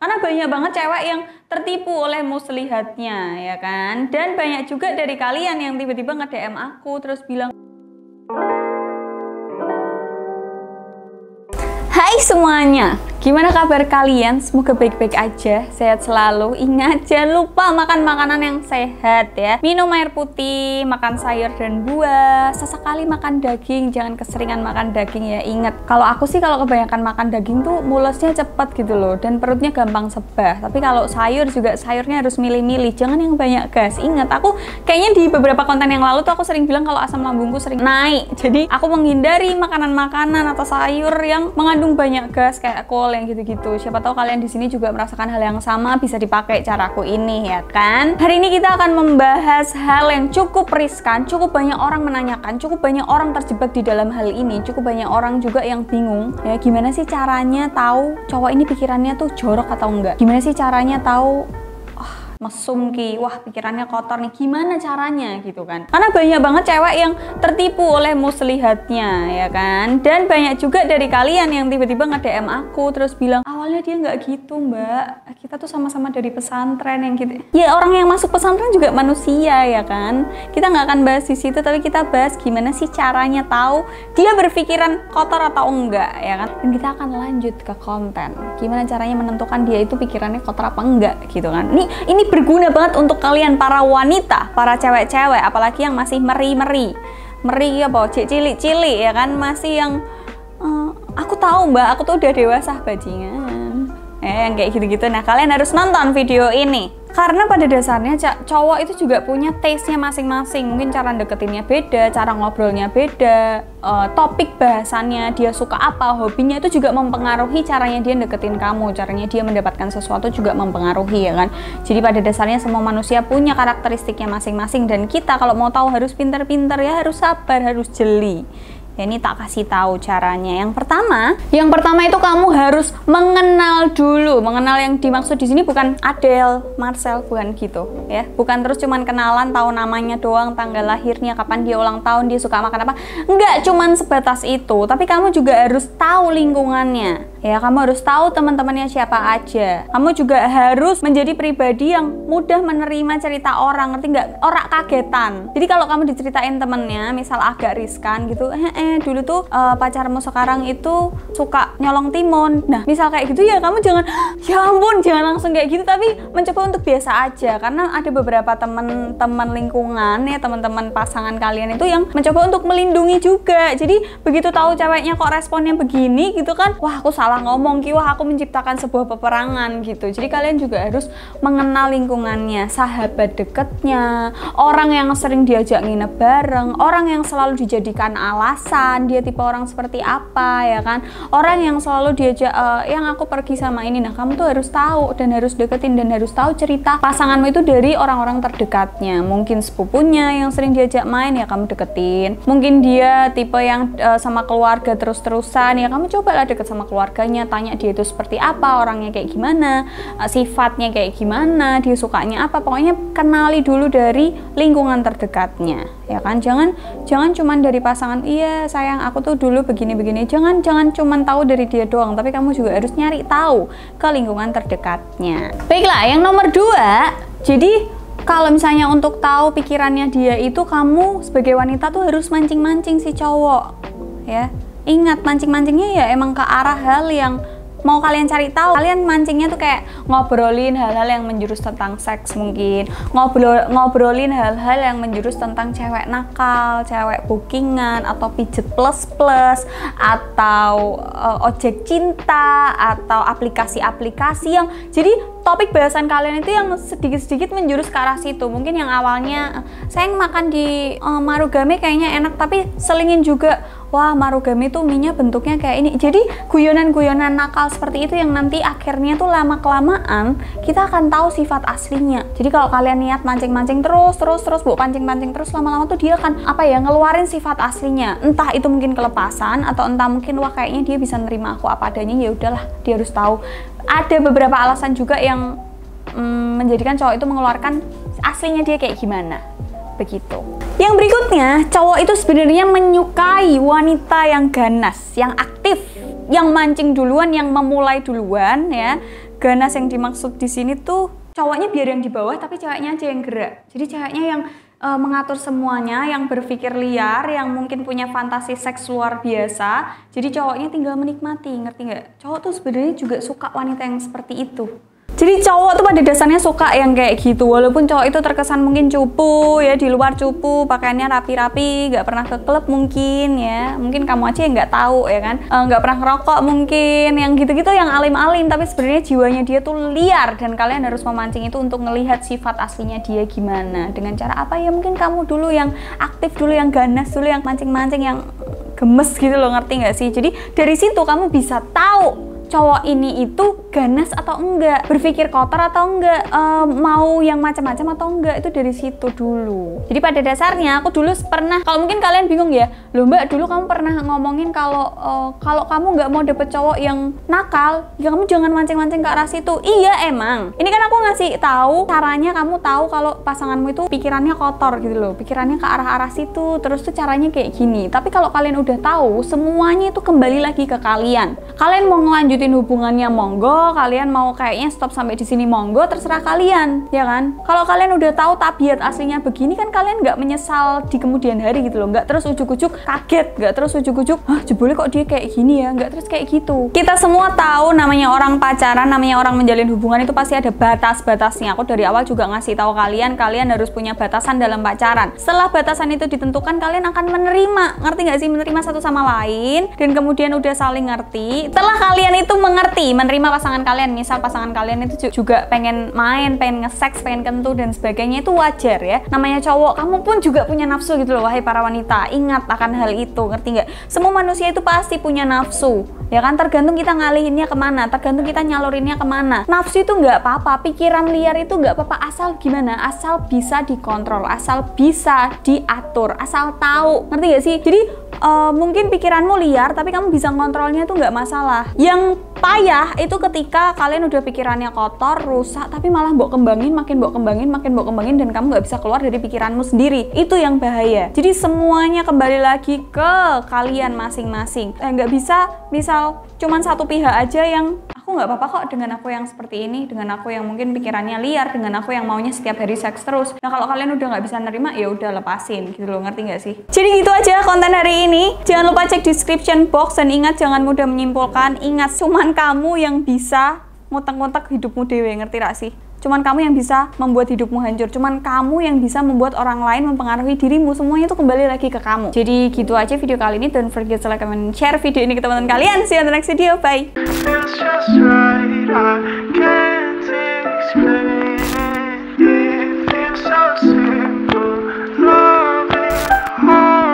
Karena banyak banget cewek yang tertipu oleh muslihatnya, ya kan? Dan banyak juga dari kalian yang tiba-tiba nge-DM aku terus bilang, hai semuanya, gimana kabar kalian? Semoga baik-baik aja, sehat selalu. Ingat, jangan lupa makan makanan yang sehat ya. Minum air putih, makan sayur dan buah. Sesekali makan daging, jangan keseringan makan daging ya. Ingat, kalau aku sih kalau kebanyakan makan daging tuh mulusnya cepet gitu loh. Dan perutnya gampang sebah. Tapi kalau sayur juga sayurnya harus milih-milih. Jangan yang banyak gas. Ingat, aku kayaknya di beberapa konten yang lalu tuh aku sering bilang kalau asam lambungku sering naik. Jadi aku menghindari makanan-makanan atau sayur yang mengandung banyak gas kayak kol yang gitu-gitu. Siapa tahu kalian di sini juga merasakan hal yang sama, bisa dipakai caraku ini ya kan. Hari ini kita akan membahas hal yang cukup riskan, cukup banyak orang menanyakan, cukup banyak orang terjebak di dalam hal ini, cukup banyak orang juga yang bingung ya gimana sih caranya tahu cowok ini pikirannya tuh jorok atau enggak. Gimana sih caranya tahu mesum ki, wah pikirannya kotor nih, gimana caranya gitu kan. Karena banyak banget cewek yang tertipu oleh muslihatnya ya kan. Dan banyak juga dari kalian yang tiba-tiba nge-DM aku terus bilang, awalnya dia nggak gitu mbak, kita tuh sama-sama dari pesantren yang gitu. Ya orang yang masuk pesantren juga manusia ya kan. Kita nggak akan bahas di situ, tapi kita bahas gimana sih caranya tahu dia berpikiran kotor atau enggak ya kan. Dan kita akan lanjut ke konten, gimana caranya menentukan dia itu pikirannya kotor apa enggak gitu kan. Ini berguna banget untuk kalian para wanita, para cewek-cewek, apalagi yang masih meri ya boh, cilik-cilik ya kan, masih yang aku tahu mbak, aku tuh udah dewasa bajingan, yang kayak gitu-gitu. Nah kalian harus nonton video ini. Karena pada dasarnya cowok itu juga punya taste-nya masing-masing. Mungkin cara deketinnya beda, cara ngobrolnya beda, topik bahasannya, dia suka apa, hobinya itu juga mempengaruhi caranya dia deketin kamu, caranya dia mendapatkan sesuatu juga mempengaruhi ya kan. Jadi pada dasarnya semua manusia punya karakteristiknya masing-masing, dan kita kalau mau tahu harus pintar-pintar ya, harus sabar, harus jeli. Ya, ini tak kasih tahu caranya. Yang pertama itu kamu harus mengenal dulu. Mengenal yang dimaksud di sini bukan Adele, Marcel, bukan gitu ya. Bukan terus cuman kenalan, tahu namanya doang, tanggal lahirnya, kapan dia ulang tahun, dia suka makan apa. Enggak cuman sebatas itu, tapi kamu juga harus tahu lingkungannya. Ya, kamu harus tahu teman-temannya siapa aja. Kamu juga harus menjadi pribadi yang mudah menerima cerita orang, ngerti nggak? Orang kagetan. Jadi kalau kamu diceritain temennya, misal agak riskan gitu, dulu tuh pacarmu sekarang itu suka nyolong timun. Nah, misal kayak gitu ya kamu jangan, ya ampun, jangan langsung kayak gitu, tapi mencoba untuk biasa aja. Karena ada beberapa teman-teman lingkungan ya, teman-teman pasangan kalian itu yang mencoba untuk melindungi juga. Jadi begitu tahu ceweknya kok responnya begini gitu kan, wah aku salah ngomong ki, wah aku menciptakan sebuah peperangan gitu. Jadi kalian juga harus mengenal lingkungannya, sahabat deketnya, orang yang sering diajak nginep bareng, orang yang selalu dijadikan alasan dia tipe orang seperti apa ya kan, orang yang selalu diajak yang aku pergi sama ini. Nah kamu tuh harus tahu dan harus deketin dan harus tahu cerita pasanganmu itu dari orang-orang terdekatnya. Mungkin sepupunya yang sering diajak main ya kamu deketin, mungkin dia tipe yang sama keluarga terus-terusan ya kamu cobalah deket sama keluarga, tanya dia itu seperti apa, orangnya kayak gimana, sifatnya kayak gimana, dia sukanya apa. Pokoknya kenali dulu dari lingkungan terdekatnya ya kan. Jangan cuman dari pasangan, iya sayang aku tuh dulu begini-begini. Jangan cuman tahu dari dia doang, tapi kamu juga harus nyari tahu ke lingkungan terdekatnya. Baiklah, yang nomor 2, jadi kalau misalnya untuk tahu pikirannya dia itu, kamu sebagai wanita tuh harus mancing-mancing si cowok ya. Ingat, mancing-mancingnya ya emang ke arah hal yang mau kalian cari tahu. Kalian mancingnya tuh kayak ngobrolin hal-hal yang menjurus tentang seks, mungkin ngobrolin hal-hal yang menjurus tentang cewek nakal, cewek bookingan, atau pijet plus atau ojek cinta, atau aplikasi-aplikasi yang jadi topik bahasan kalian itu yang sedikit-sedikit menjurus ke arah situ. Mungkin yang awalnya sayang makan di Marugame kayaknya enak, tapi selingin juga, wah Marugame tuh mie-nya bentuknya kayak ini. Jadi guyonan-guyonan nakal seperti itu yang nanti akhirnya tuh lama-kelamaan kita akan tahu sifat aslinya. Jadi kalau kalian niat mancing-mancing terus bu, pancing-pancing terus, lama-lama tuh dia akan ngeluarin sifat aslinya. Entah itu mungkin kelepasan, atau entah mungkin wah kayaknya dia bisa nerima aku apa adanya, ya udahlah dia harus tahu. Ada beberapa alasan juga yang menjadikan cowok itu mengeluarkan aslinya dia kayak gimana. Begitu. Yang berikutnya, cowok itu sebenarnya menyukai wanita yang ganas, yang aktif, yang mancing duluan, yang memulai duluan ya. ganas yang dimaksud di sini tuh cowoknya biar yang di bawah tapi ceweknya aja yang gerak. Jadi ceweknya yang mengatur semuanya, yang berpikir liar, yang mungkin punya fantasi seks luar biasa. Jadi cowoknya tinggal menikmati, ngerti nggak? Cowok tuh sebenarnya juga suka wanita yang seperti itu. Jadi cowok tuh pada dasarnya suka yang kayak gitu, walaupun cowok itu terkesan mungkin cupu ya, di luar cupu, pakaiannya rapi-rapi, nggak pernah ke klub mungkin ya, mungkin kamu aja yang nggak tahu ya kan, nggak pernah ngerokok mungkin, yang gitu-gitu, yang alim-alim, tapi sebenarnya jiwanya dia tuh liar dan kalian harus memancing itu untuk ngelihat sifat aslinya dia gimana, dengan cara apa ya, mungkin kamu dulu yang aktif dulu, yang ganas dulu, yang mancing-mancing, yang gemes gitu loh, ngerti nggak sih? Jadi dari situ kamu bisa tahu cowok ini itu ganas atau enggak, berpikir kotor atau enggak, mau yang macam-macam atau enggak, itu dari situ dulu. Jadi pada dasarnya aku dulu pernah, kalau mungkin kalian bingung ya, loh mbak, dulu kamu pernah ngomongin kalau kamu nggak mau dapet cowok yang nakal, ya kamu jangan mancing-mancing ke arah situ. Iya emang, ini kan aku ngasih tahu caranya kamu tahu kalau pasanganmu itu pikirannya kotor gitu loh, pikirannya ke arah-arah situ, terus tuh caranya kayak gini. Tapi kalau kalian udah tahu, semuanya itu kembali lagi ke kalian. Kalian mau ngelanjutin hubungannya monggo, kalian mau kayaknya stop sampai di sini monggo, terserah kalian, ya kan? Kalau kalian udah tahu tabiat aslinya begini kan kalian nggak menyesal di kemudian hari gitu loh, nggak terus ujuk-ujuk kaget, nggak terus ujuk-ujuk, hah jebule kok dia kayak gini ya, nggak terus kayak gitu. Kita semua tahu namanya orang pacaran, namanya orang menjalin hubungan itu pasti ada batas-batasnya. Aku dari awal juga ngasih tahu kalian harus punya batasan dalam pacaran. Setelah batasan itu ditentukan, kalian akan menerima, ngerti nggak sih, menerima satu sama lain, dan kemudian udah saling ngerti. Setelah kalian itu mengerti, menerima pasangan kalian, misal pasangan kalian itu juga pengen main, pengen nge-seks, pengen kentut dan sebagainya, itu wajar ya, namanya cowok, kamu pun juga punya nafsu gitu loh, wahai para wanita, ingat akan hal itu, ngerti nggak? Semua manusia itu pasti punya nafsu, ya kan, tergantung kita ngalihinnya kemana, tergantung kita nyalurinnya kemana. Nafsu itu nggak apa-apa, pikiran liar itu nggak apa-apa, asal gimana, asal bisa dikontrol, asal bisa diatur, asal tahu, ngerti nggak sih? Jadi mungkin pikiranmu liar tapi kamu bisa ngontrolnya tuh nggak masalah. Yang payah itu ketika kalian udah pikirannya kotor, rusak, tapi malah mbok kembangin, makin mbok kembangin dan kamu nggak bisa keluar dari pikiranmu sendiri. Itu yang bahaya. Jadi semuanya kembali lagi ke kalian masing-masing. Nggak bisa misal cuman satu pihak aja yang aku nggak apa-apa kok dengan aku yang seperti ini, dengan aku yang mungkin pikirannya liar, dengan aku yang maunya setiap hari seks terus. Nah kalau kalian udah nggak bisa nerima, ya udah lepasin gitu loh, ngerti nggak sih? Jadi gitu aja konten hari ini. Jangan lupa cek description box dan ingat jangan mudah menyimpulkan. Ingat cuman kamu yang bisa ngutak-ngutak hidupmu dewe, ngerti gak sih? Cuman kamu yang bisa membuat hidupmu hancur. Cuman kamu yang bisa membuat orang lain mempengaruhi dirimu. Semuanya itu kembali lagi ke kamu. Jadi gitu aja video kali ini. Don't forget to like, comment, share video ini ke teman-teman kalian. See you on the next video. Bye.